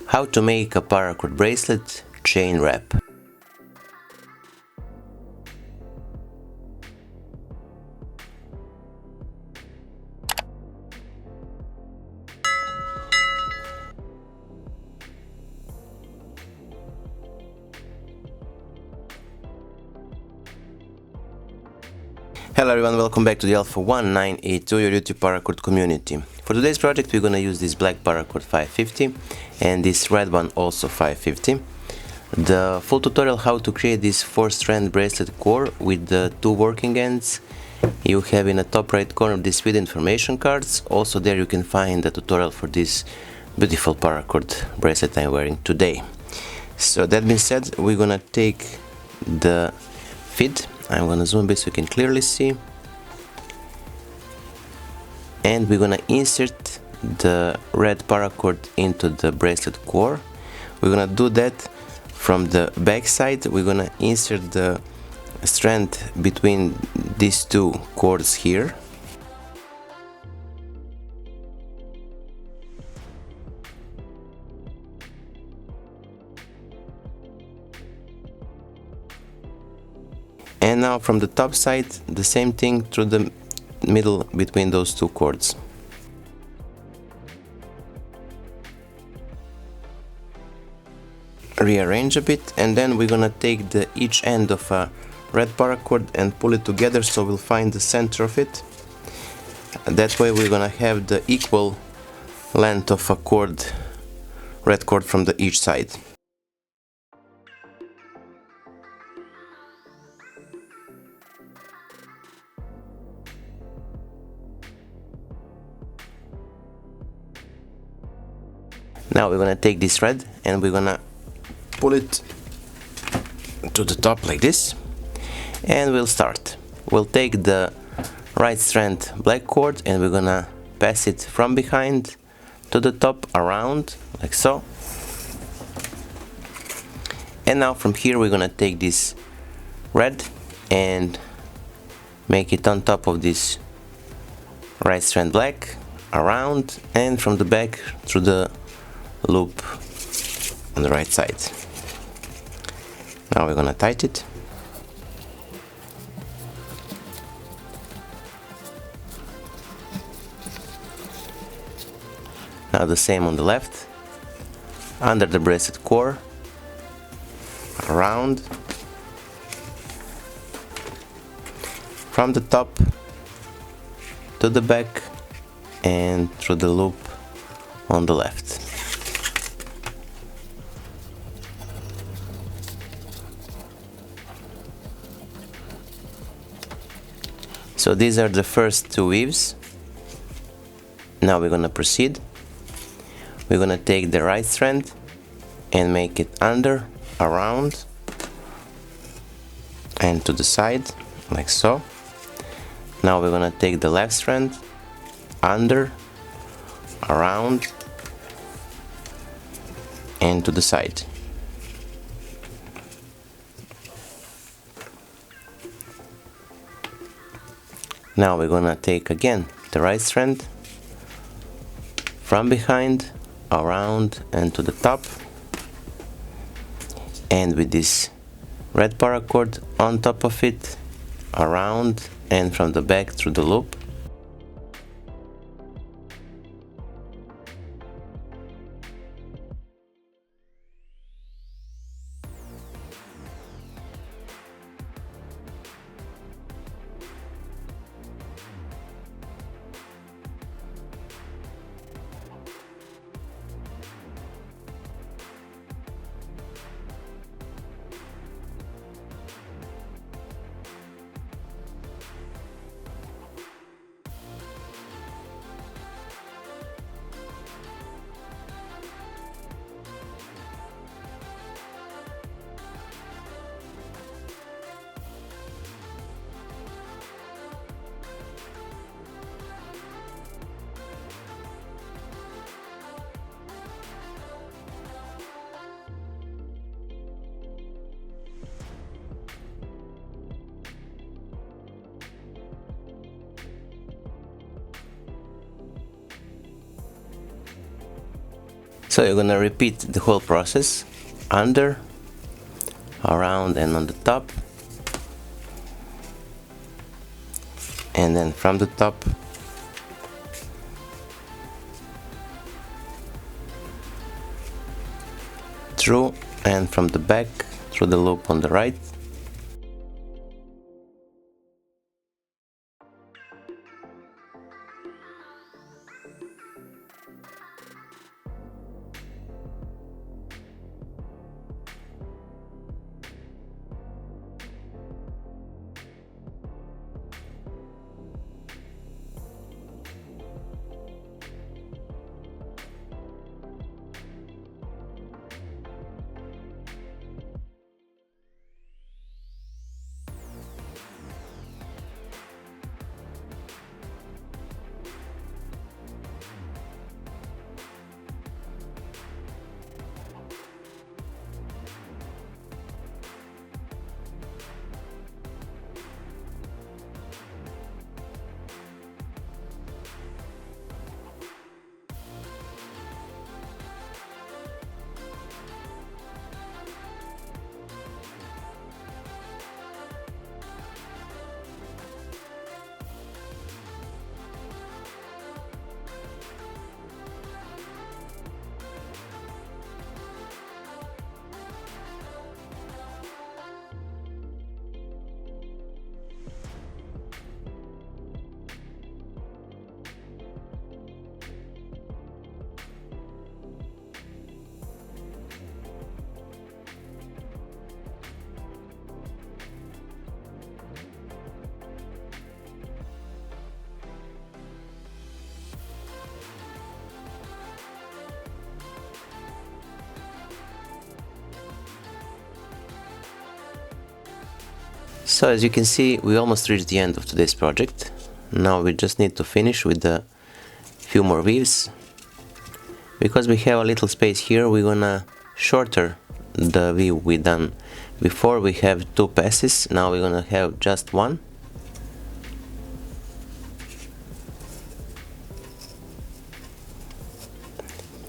How to make a paracord bracelet chain wrap. Hello everyone, welcome back to the Alpha 1982, your YouTube paracord community. For today's project we're gonna use this black paracord 550 and this red one also 550. The full tutorial how to create this 4-strand bracelet core with the 2 working ends you have in the top right corner of this with information cards. Also there you can find the tutorial for this beautiful paracord bracelet I'm wearing today. So that being said, we're gonna take the feed. I'm gonna zoom a bit so you can clearly see, and we're gonna insert the red paracord into the bracelet core. We're gonna do that from the back side. We're gonna insert the strand between these 2 cords here. And now from the top side, the same thing through the middle between those 2 cords. Rearrange a bit, and then we're gonna take each end of a red paracord and pull it together so we'll find the center of it. That way we're gonna have the equal length of a cord, red cord from each side. Now we're gonna take this red and we're gonna pull it to the top like this, and we'll start. We'll take the right strand black cord and we're gonna pass it from behind to the top around like so. And now from here we're gonna take this red and make it on top of this right strand black around, and from the back through the loop on the right side. Now we're gonna tighten it. Now the same on the left, under the bracelet core, around, from the top to the back and through the loop on the left. So these are the first 2 weaves. Now we're gonna proceed. We're gonna take the right strand and make it under, around, and to the side, like so. Now we're gonna take the left strand, under, around, and to the side. Now we're gonna take again the right strand from behind, around, and to the top, and with this red paracord on top of it, around, and from the back through the loop. So you're gonna repeat the whole process, under, around and on the top, and then from the top through, and from the back through the loop on the right. So as you can see, we almost reached the end of today's project. Now we just need to finish with a few more weaves. Because we have a little space here, we're gonna shorter the weave we done before. We have 2 passes, now we're gonna have just 1.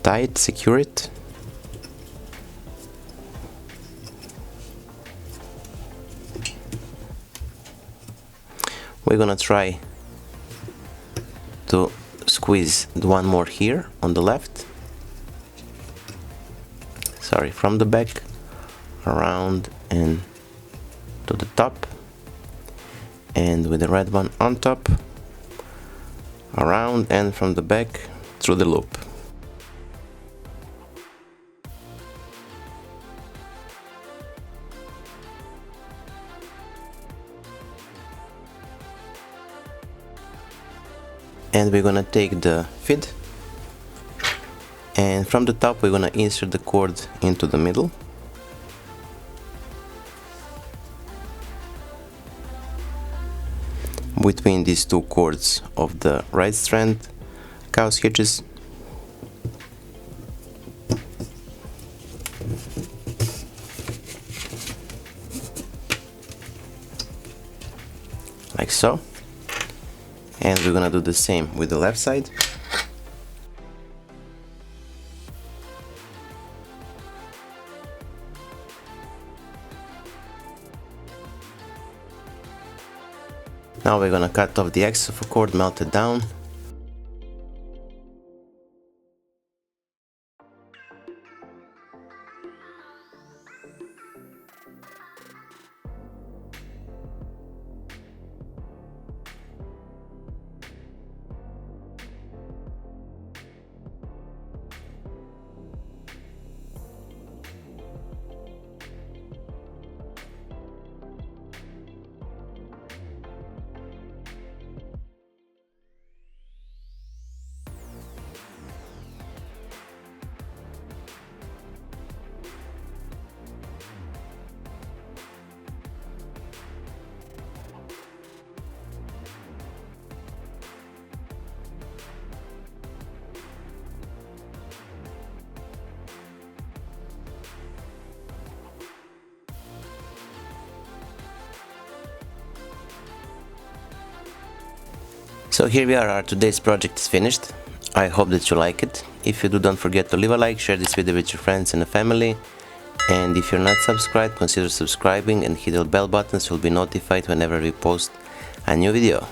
Tie it, secure it. We're gonna try to squeeze one more here on the left. Sorry, from the back, around and to the top, and with the red one on top, around and from the back through the loop. And we're gonna take the feed, and from the top we're gonna insert the cord into the middle. Between these 2 cords of the right strand cow's hitches. Like so. And we're gonna do the same with the left side. Now we're gonna cut off the excess of a cord, melt it down. So here we are, our today's project is finished. I hope that you like it. If you do, don't forget to leave a like, share this video with your friends and family. And if you're not subscribed, consider subscribing and hit the bell button so you'll be notified whenever we post a new video.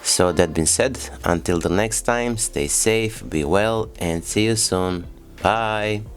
So that being said, until the next time, stay safe, be well, and see you soon. Bye!